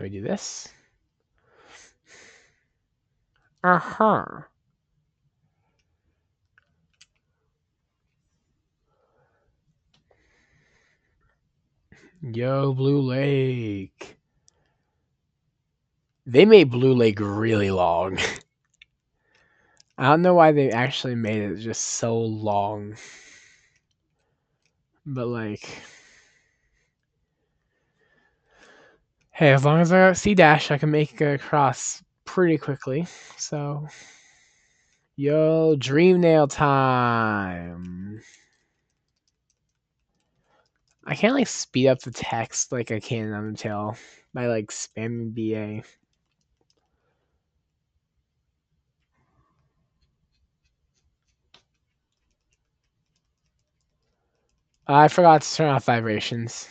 Let me do this. Uh-huh. Yo, Blue Lake. They made Blue Lake really long. I don't know why they actually made it just so long. But like, hey, as long as I got C dash, I can make it across pretty quickly. So, yo, dream nail time. I can't like speed up the text like I can in Undertale by like spamming BA. I forgot to turn off vibrations.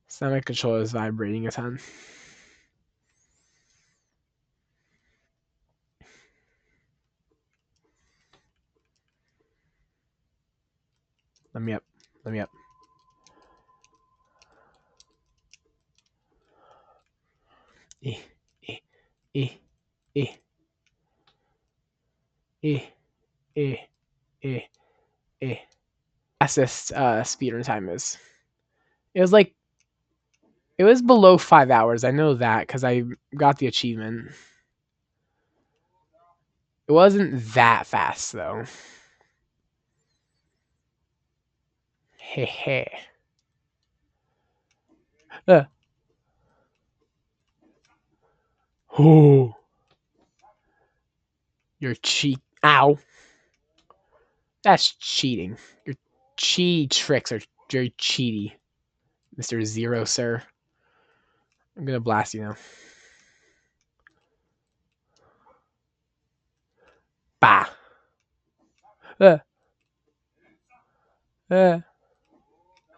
So my controller is vibrating a ton. Let me up. Let me up. Eh, eh, eh, eh, eh, eh, eh, eh. Fastest speedrun time is. It was below 5 hours. I know that because I got the achievement. It wasn't that fast though. Heh. Oh. You're cheat. Ow. That's cheating. Your cheat tricks are very cheaty, Mr. Zero, sir. I'm gonna blast you now. Bah. Uh. Uh.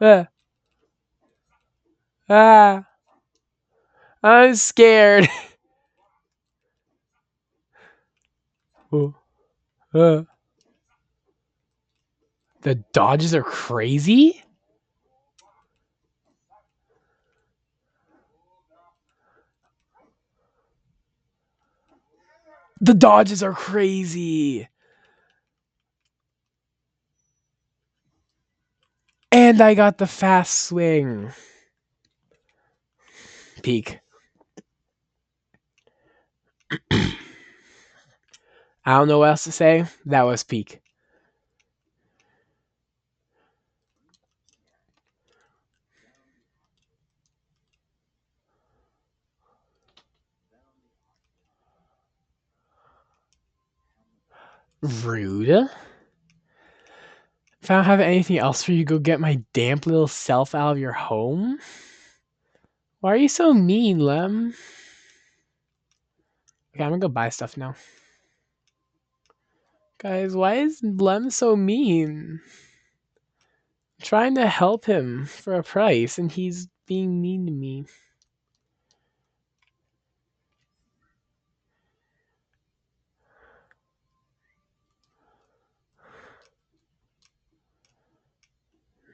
Uh. Ah. I'm scared. Oh. The dodges are crazy? The dodges are crazy. And I got the fast swing. Peak. I don't know what else to say. That was peak. Rude. If I don't have anything else for you, go get my damp little self out of your home? Why are you so mean, Lem? Okay, I'm gonna go buy stuff now. Guys, why is Lem so mean? I'm trying to help him for a price, and he's being mean to me.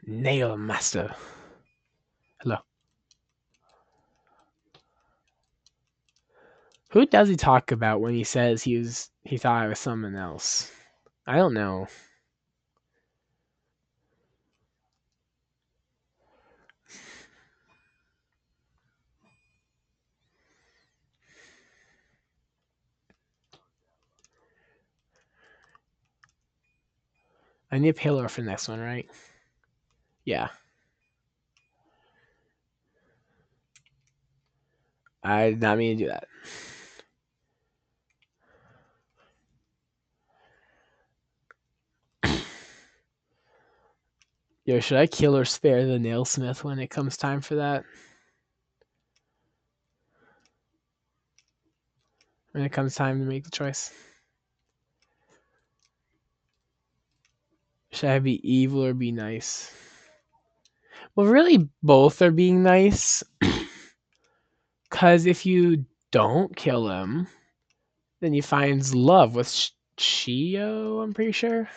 Nail Master. Hello. Who does he talk about when he says he thought I was someone else? I don't know. I need a payload for the next one, right? Yeah. I did not mean to do that. Yo, should I kill or spare the nailsmith when it comes time for that? When it comes time to make the choice? Should I be evil or be nice? Well, really, both are being nice. Because if you don't kill him, then he finds love with Chio, I'm pretty sure.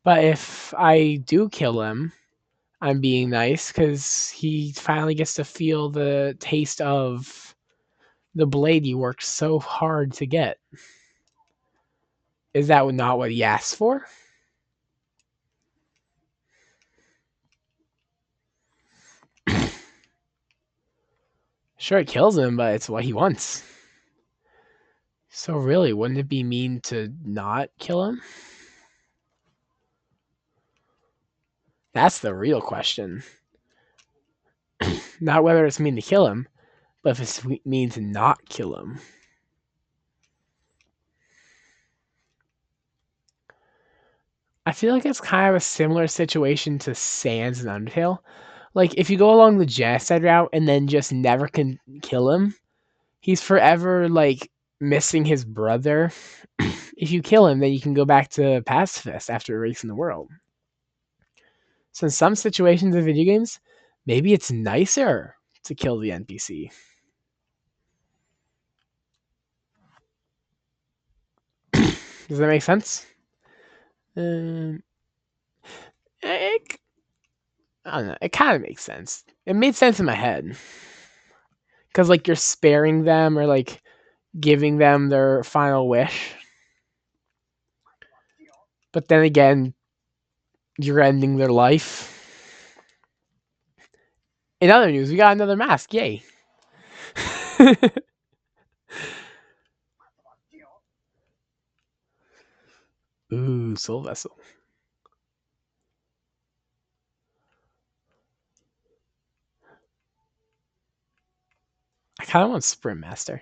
But if I do kill him, I'm being nice because he finally gets to feel the taste of the blade he worked so hard to get. Is that not what he asked for? Sure, it kills him, but it's what he wants. So really, wouldn't it be mean to not kill him? That's the real question. Not whether it's mean to kill him, but if it's mean to not kill him. I feel like it's kind of a similar situation to Sans and Undertale. Like, if you go along the genocide route and then just never can kill him, he's forever, like, missing his brother. If you kill him, then you can go back to pacifist after erasing the world. So in some situations in video games, maybe it's nicer to kill the NPC. Does that make sense? It, I don't know. It kind of makes sense. It made sense in my head. Because, like, you're sparing them or, like, giving them their final wish. But then again, you're ending their life. In other news, we got another mask. Yay. Ooh, Soul Vessel. I kind of want Sprint Master.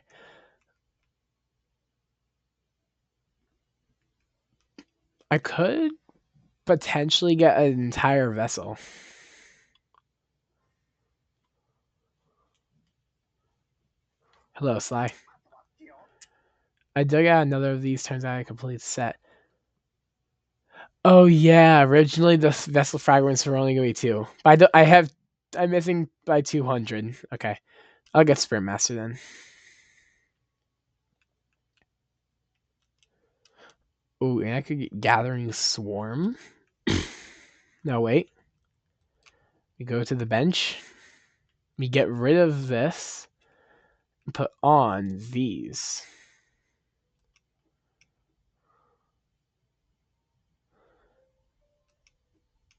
I could potentially get an entire vessel. Hello, Sly. I dug out another of these. Turns out a complete set. Oh yeah, originally the vessel fragments were only gonna be 2. But I'm missing by 200. Okay, I'll get Sprint Master then. Ooh, and I could get Gathering Swarm. No, wait. We go to the bench. We get rid of this. And put on these.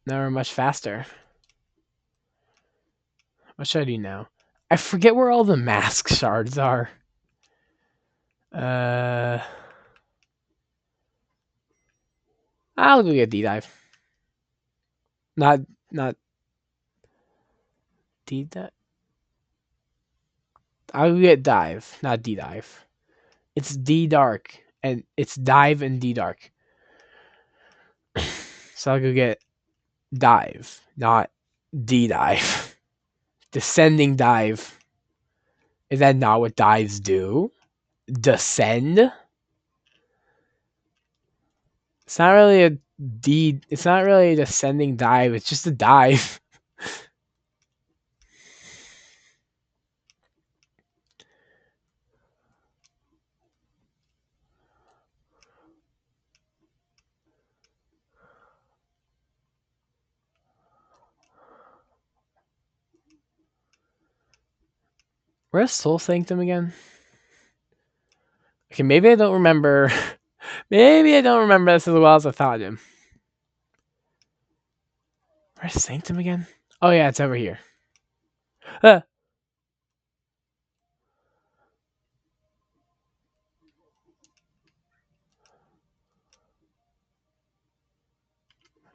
Now we're much faster. What should I do now? I forget where all the mask shards are. I'll go get D-Dive. Not D-Dive. I'll go get Dive, not D-Dive. It's D-Dark, and it's Dive and D-Dark. So I'll go get Dive, not D-Dive. Descending Dive. Is that not what dives do? Descend? It's not really a it's not really a descending dive, it's just a dive. Where's Soul Sanctum again? Okay, maybe I don't remember. Maybe I don't remember this as well as I thought him. Where's Sanctum again? Oh yeah, it's over here.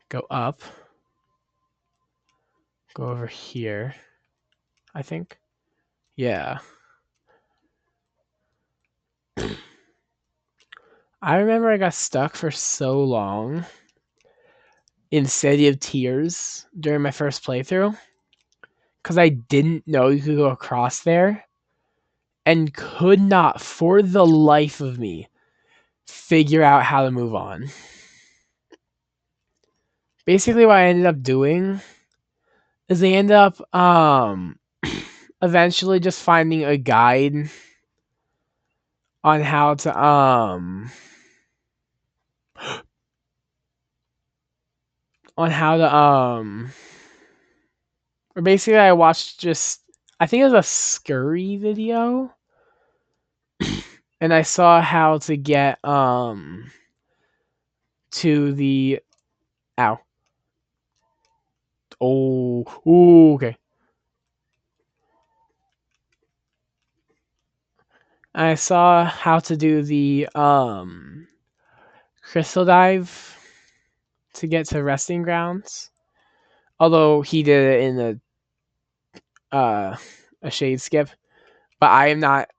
Go up. Go over here. I think. Yeah. I remember I got stuck for so long in City of Tears during my first playthrough because I didn't know you could go across there and could not, for the life of me, figure out how to move on. Basically, what I ended up doing is I ended up eventually just finding a guide on how to on how to or basically I watched I think it was a scurry video, and I saw how to get to the ow. Oh, ooh, okay. I saw how to do the crystal dive to get to resting grounds. Although he did it in a shade skip, but I am not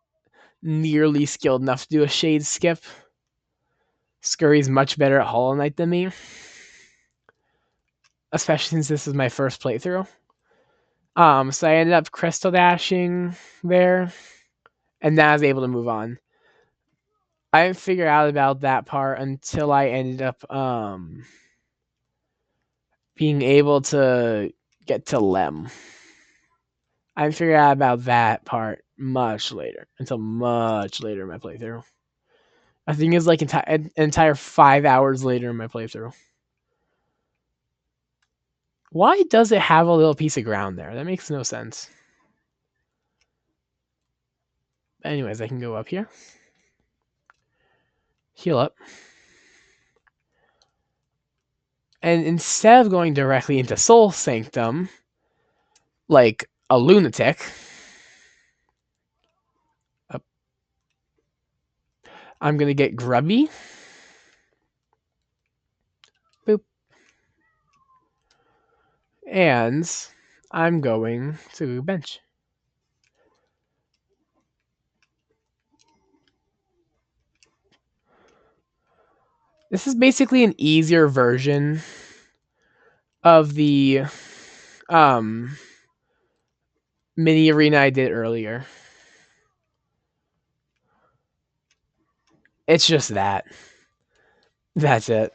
nearly skilled enough to do a shade skip. Scurry's much better at Hollow Knight than me, especially since this is my first playthrough. So I ended up crystal dashing there, and then I was able to move on. I didn't figure out about that part until I ended up being able to get to Lem. I didn't figure out about that part much later, until much later in my playthrough. I think it's like an entire 5 hours later in my playthrough. Why does it have a little piece of ground there? That makes no sense. But anyways, I can go up here. Heal up. And instead of going directly into Soul Sanctum, like a lunatic, I'm going to get grubby. Boop. And I'm going to bench. This is basically an easier version of the mini arena I did earlier. It's just that. That's it.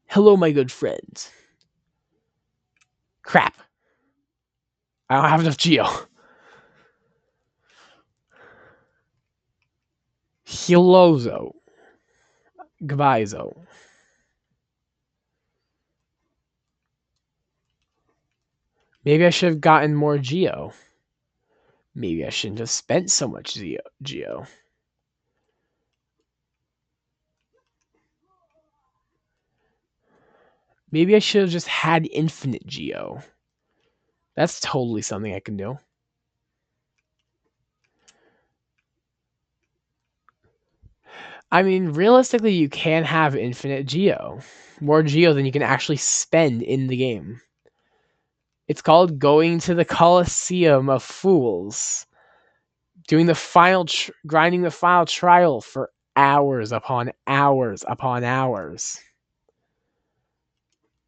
Hello, my good friends. Crap. I don't have enough Geo. Hilozo. Gvizo. Maybe I should have gotten more Geo. Maybe I shouldn't have spent so much Geo. Maybe I should have just had infinite Geo. That's totally something I can do. I mean, realistically, you can have infinite Geo. More Geo than you can actually spend in the game. It's called going to the Colosseum of Fools. Doing the final, grinding the final trial for hours upon hours upon hours.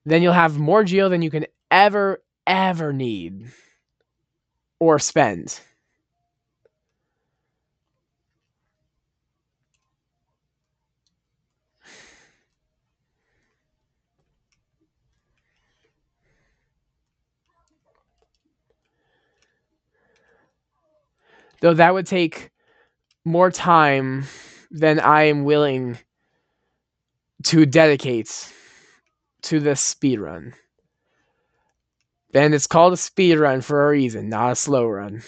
Then you'll have more Geo than you can ever need or spend. Though that would take more time than I am willing to dedicate to this speedrun. Then it's called a speedrun for a reason, not a slow run.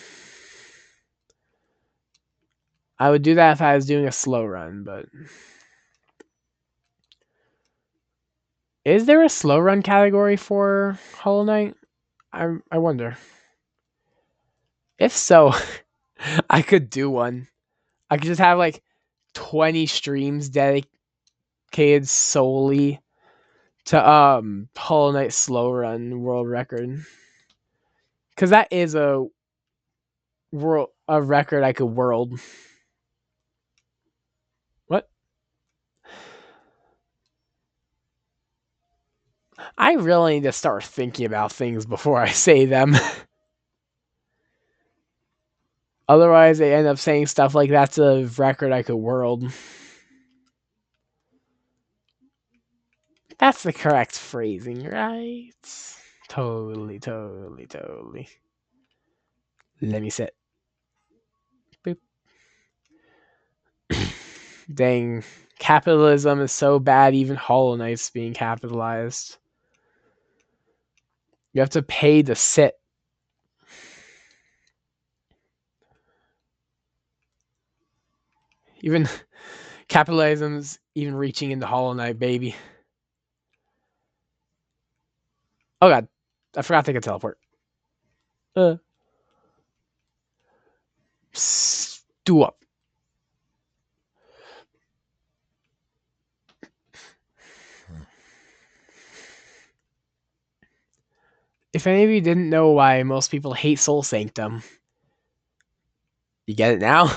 I would do that if I was doing a slow run, but... Is there a slow run category for Hollow Knight? I wonder. If so, I could do one. I could just have like 20 streams dedicated solely to Hollow Knight slow run world record. Cause that is a record I could world. What? I really need to start thinking about things before I say them. Otherwise, I end up saying stuff like that's a record I could world. That's the correct phrasing, right? Totally. Let me sit. Boop. Dang. Capitalism is so bad, even Hollow Knight's being capitalized. You have to pay to sit. Even capitalism's even reaching into Hollow Knight, baby. Oh god, I forgot they could teleport. Do up. If any of you didn't know why most people hate Soul Sanctum, you get it now?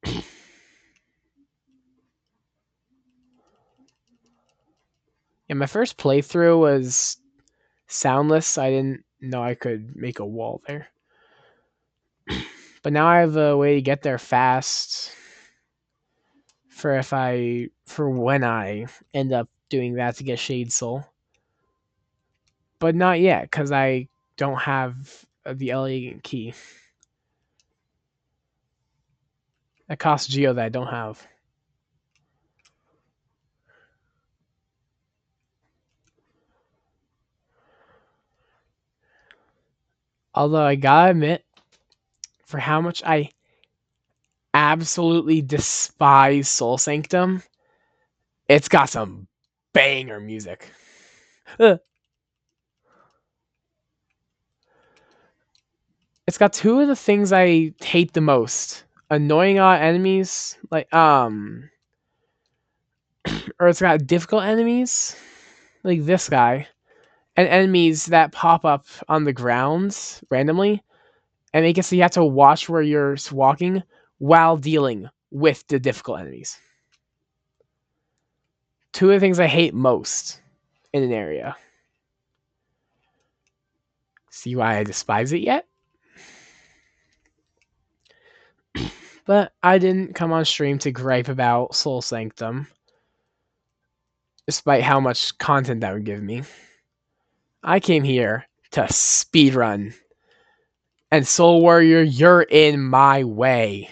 Yeah, my first playthrough was soundless. I didn't know I could make a wall there. But now I have a way to get there fast for when I end up doing that to get Shade Soul. But not yet, because I don't have the elegant key. That costs Geo that I don't have. Although I gotta admit, for how much I absolutely despise Soul Sanctum, it's got some banger music. It's got two of the things I hate the most. Annoying enemies, or it's got difficult enemies, like this guy, and enemies that pop up on the ground randomly, and make it so you have to watch where you're walking while dealing with the difficult enemies. Two of the things I hate most in an area. See why I despise it yet? But I didn't come on stream to gripe about Soul Sanctum, despite how much content that would give me. I came here to speedrun. And Soul Warrior, you're in my way.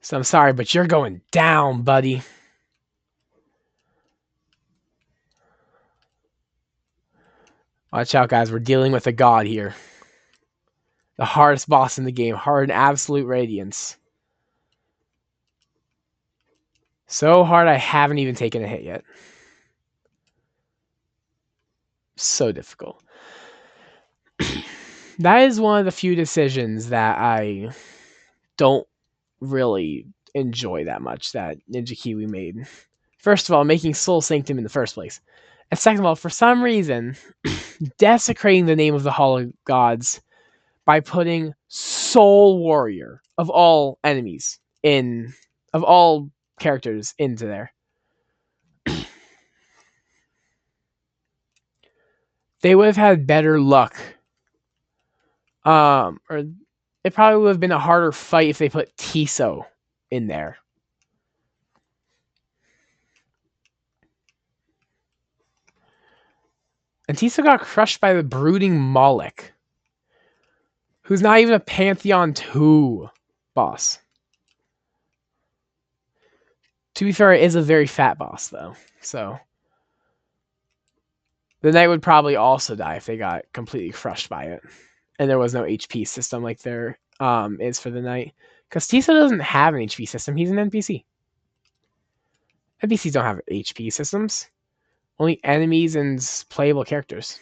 So I'm sorry, but you're going down, buddy. Watch out, guys. We're dealing with a god here. The hardest boss in the game. Hard and absolute radiance. So hard I haven't even taken a hit yet. So difficult. That is one of the few decisions that I don't really enjoy that much that Ninja Kiwi made. First of all, making Soul Sanctum in the first place. And second of all, for some reason, desecrating the name of the Hollow Gods by putting Soul Warrior of all enemies of all characters into there. They would have had better luck. Or it probably would have been a harder fight if they put Tiso in there. And Tiso got crushed by the brooding Moloch, who's not even a Pantheon 2 boss. To be fair, it is a very fat boss, though. So the knight would probably also die if they got completely crushed by it. And there was no HP system like there is for the knight. Because Tiso doesn't have an HP system. He's an NPC. NPCs don't have HP systems. Only enemies and playable characters.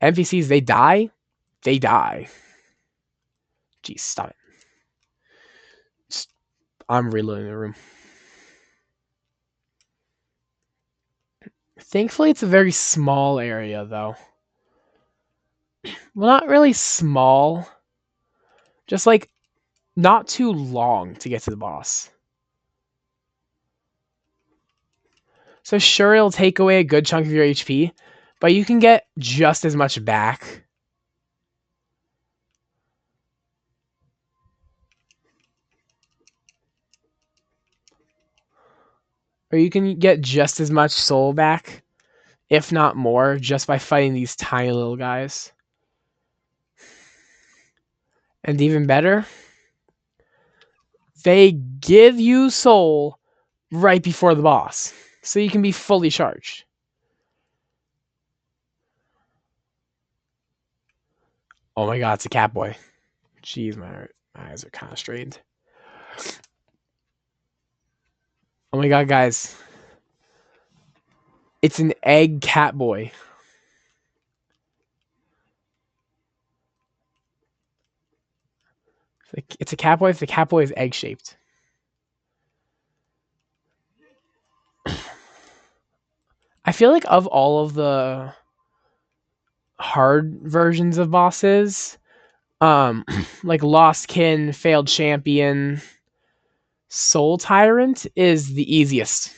NPCs, they die. They die. Jeez, stop it. I'm reloading the room. Thankfully, it's a very small area, though. Well, not really small. Just like not too long to get to the boss. So sure, it'll take away a good chunk of your HP, but you can get just as much back. Or you can get just as much soul back, if not more, just by fighting these tiny little guys. And even better, they give you soul right before the boss, so you can be fully charged. Oh my god, it's a Catboy. Jeez, my eyes are kind of strained. Oh my god, guys. It's an egg Catboy. It's a Catboy if the Catboy is egg-shaped. I feel like of all of the hard versions of bosses, like Lost Kin, Failed Champion, Soul Tyrant is the easiest.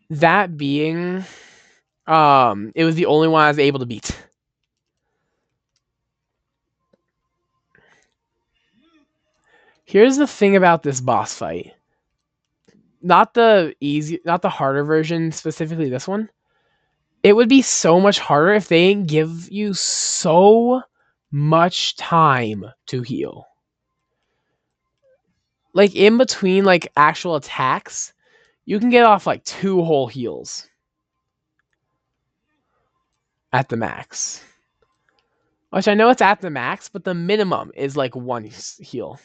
That being, it was the only one I was able to beat. Here's the thing about this boss fight. Not the harder version, specifically this one. It would be so much harder if they didn't give you so much time to heal. Like in between like actual attacks, you can get off like 2 whole heals at the max. Which I know it's at the max, but the minimum is like 1 heal.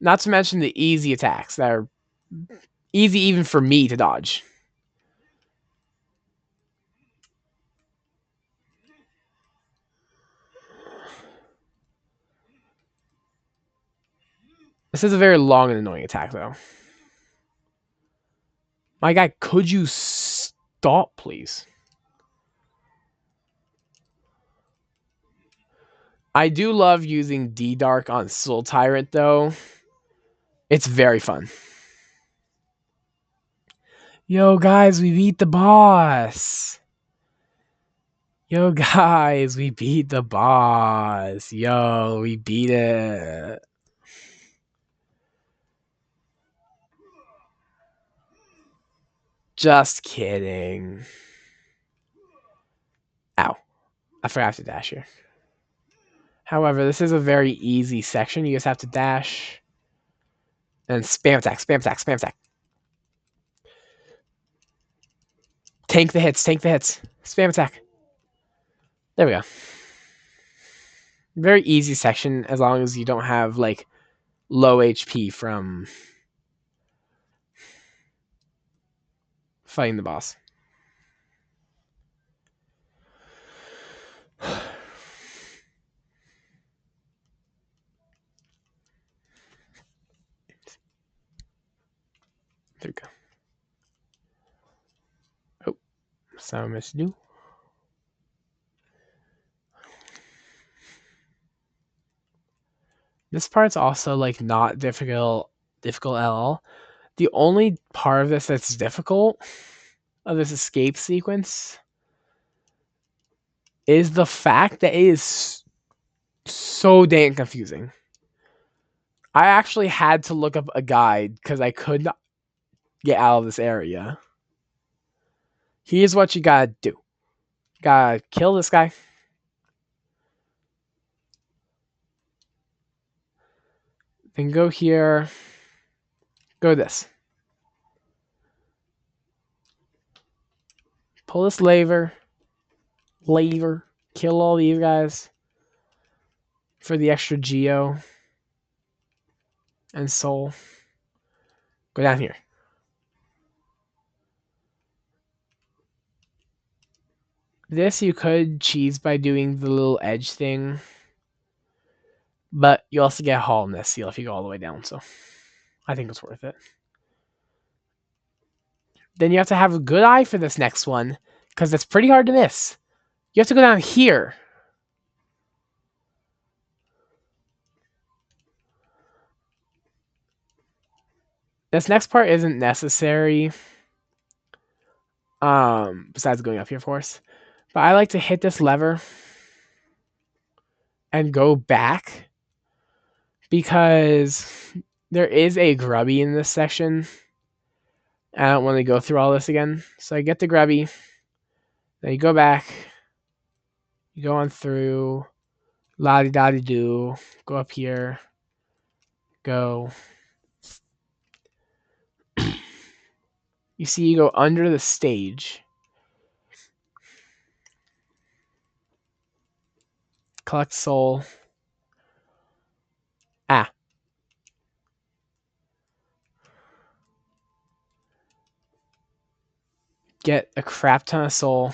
Not to mention the easy attacks that are easy even for me to dodge. This is a very long and annoying attack, though. My guy, could you stop, please? I do love using D-Dark on Soul Tyrant, though. It's very fun. Yo, guys, we beat the boss. Yo, guys, we beat the boss. Yo, we beat it. Just kidding. Ow. I forgot to dash here. However, this is a very easy section. You just have to dash. And spam attack, spam attack, spam attack. Tank the hits, tank the hits. Spam attack. There we go. Very easy section as long as you don't have, like, low HP from fighting the boss. There we go. Oh, so much to do. This part's also like not difficult at all. The only part of this that's difficult of this escape sequence is the fact that it is so dang confusing. I actually had to look up a guide because I could not get out of this area. Here's what you gotta do. You gotta kill this guy. Then go here. Go this. Pull this lever. Kill all these guys. For the extra Geo. And Soul. Go down here. This you could cheese by doing the little edge thing. But you also get a haul in this seal if you go all the way down, so I think it's worth it. Then you have to have a good eye for this next one, because it's pretty hard to miss. You have to go down here. This next part isn't necessary. Besides going up here, of course. But I like to hit this lever and go back because there is a grubby in this section. I don't want to go through all this again. So I get the grubby. Then you go back. You go on through, la di da di do, go up here, go. You see, you go under the stage, collect soul. Ah. Get a crap ton of soul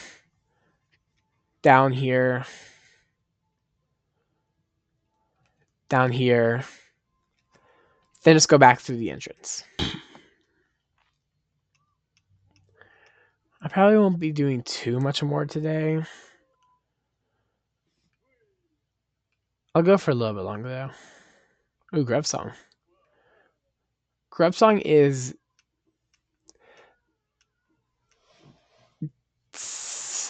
down here, down here. Then just go back through the entrance. I probably won't be doing too much more today. I'll go for a little bit longer though. Ooh, Grub Song. Grub Song is...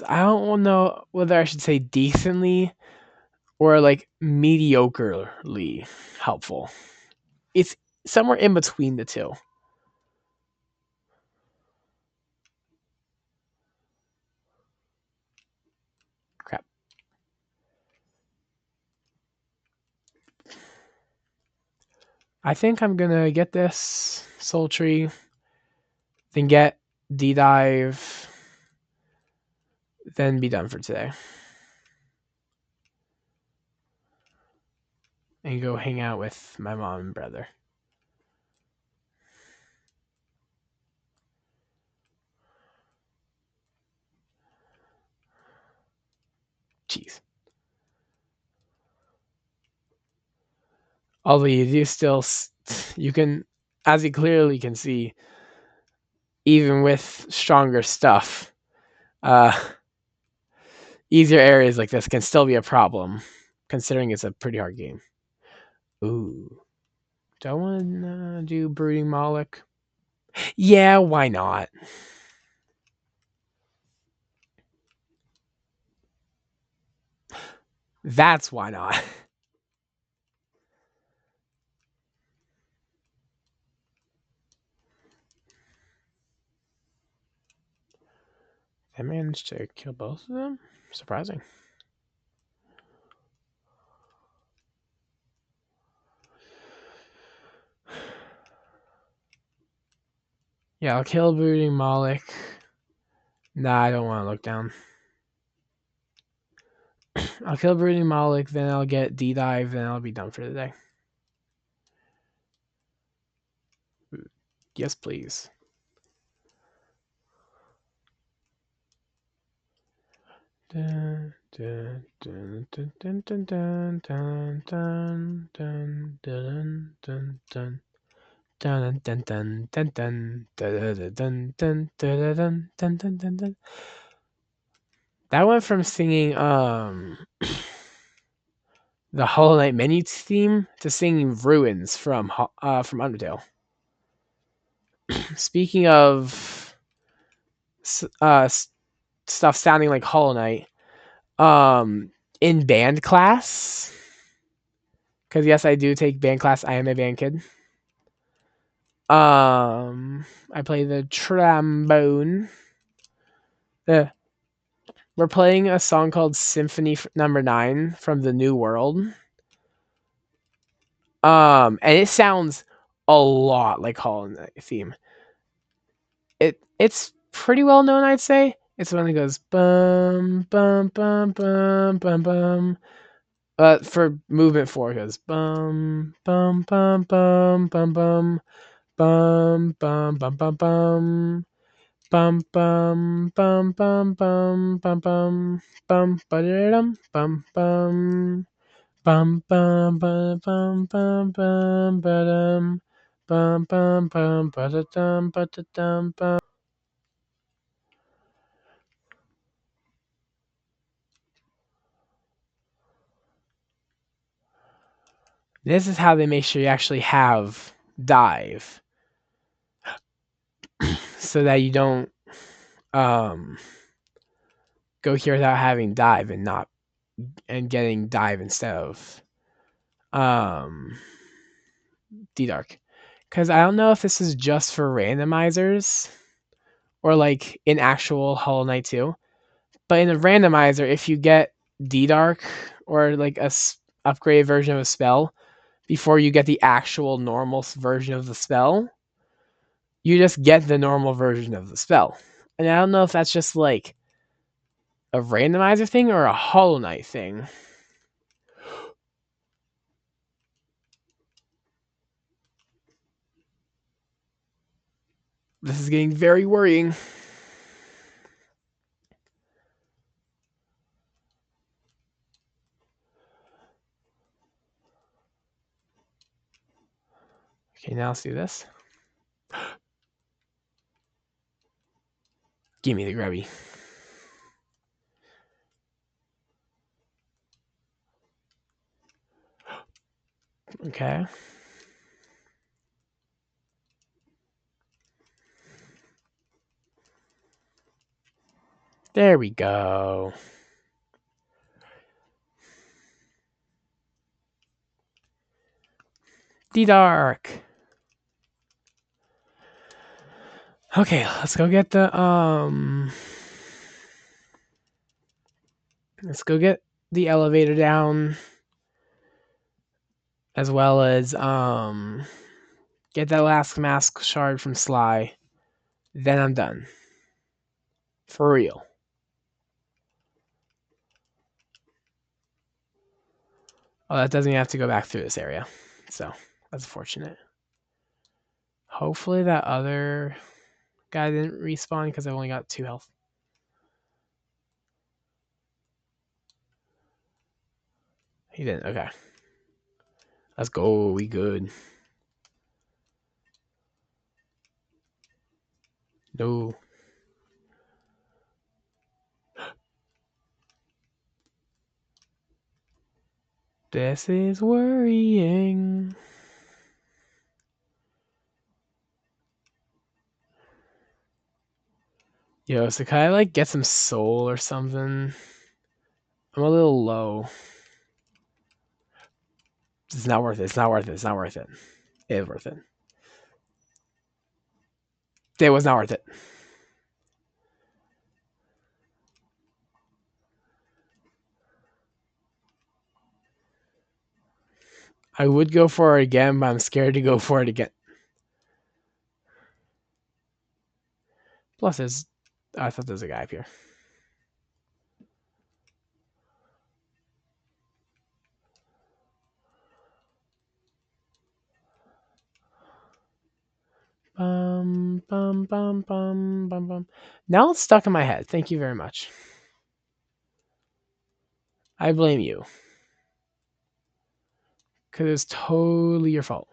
I don't know whether I should say decently or like mediocrely helpful. It's somewhere in between the two. Crap. I think I'm gonna get this Soul Tree, then get D-Dive, then be done for today. And go hang out with my mom and brother. Jeez. Although you do still, you can, as you clearly can see, even with stronger stuff, easier areas like this can still be a problem, considering it's a pretty hard game. Ooh. Do I want to do Brooding Moloch? Yeah, why not? That's why not. I managed to kill both of them? Surprising. Yeah, I'll kill Brooding Moloch. Nah, I don't want to look down. I'll kill Brooding Moloch, then I'll get D-Dive, then I'll be done for the day. Yes, please. Dun, dun, dun, dun, dun, dun, dun, dun, dun, dun, dun, dun, dun. Dun dun dun dun dun dun dun dun dun dun dun dun dun. That went from singing the Hollow Knight menu theme to singing Ruins from Undertale. Speaking of stuff sounding like Hollow Knight, in band class, because yes, I do take band class. I am a band kid. I play the trombone. We're playing a song called Symphony Number 9 from the New World. And it sounds a lot like Hollow Knight theme. It's pretty well known, I'd say. It's the one that goes bum bum bum bum bum bum. For movement 4, it goes bum bum bum bum bum bum bum bum bum bum bum. Bum bum bum bum bum bum bum bum ba-da-dum bum bum bum bum bum bum bum bum ba-dum bum bum bum ba-da-dum ba-da-dum bum. This is how they make sure you actually have dive, so that you don't go here without having dive and getting dive instead of D-Dark. Because I don't know if this is just for randomizers or like in actual Hollow Knight 2. But in a randomizer, if you get D-Dark or like a upgraded version of a spell before you get the actual normal version of the spell. You just get the normal version of the spell. And I don't know if that's just like a randomizer thing or a Hollow Knight thing. This is getting very worrying. Okay, now let's do this. Give me the grubby. Okay. There we go. D-Dark. Okay, let's go get the let's go get the elevator down, as well as get that last mask shard from Sly. Then I'm done. For real. Oh, that doesn't even have to go back through this area. So, that's fortunate. Hopefully that other guy didn't respawn because I've only got 2 health. He didn't. Okay. Let's go. We good. No. This is worrying. Yo, so can I like get some soul or something? I'm a little low. It's not worth it. It's not worth it. It's not worth it. It is worth it. It was not worth it. I would go for it again, but I'm scared to go for it again. Plus, I thought there was a guy up here. Bum, bum, bum, bum, bum, bum. Now it's stuck in my head. Thank you very much. I blame you. Because it's totally your fault.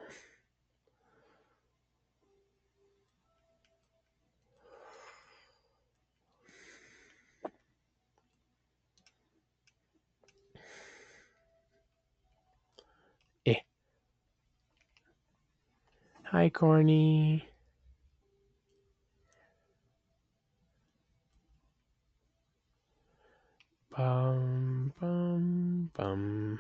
Eh. Hi, Corny. Bum, bum, bum.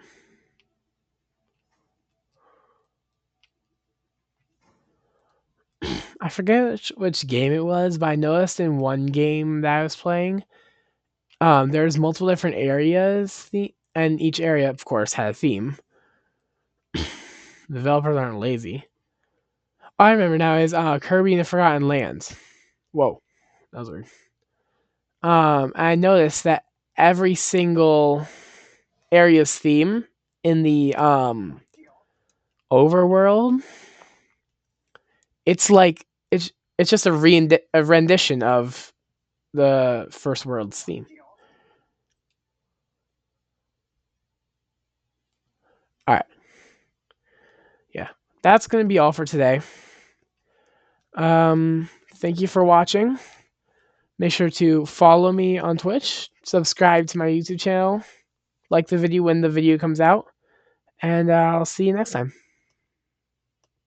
I forget which game it was, but I noticed in one game that I was playing, there's multiple different areas, and each area, of course, had a theme. The developers aren't lazy. All I remember now is Kirby and the Forgotten Lands. Whoa, that was weird. I noticed that every single area's theme in the overworld, it's like it's just a rendition of the first world's theme. All right. Yeah, that's going to be all for today. Thank you for watching. Make sure to follow me on Twitch, subscribe to my YouTube channel, like the video when the video comes out, and I'll see you next time.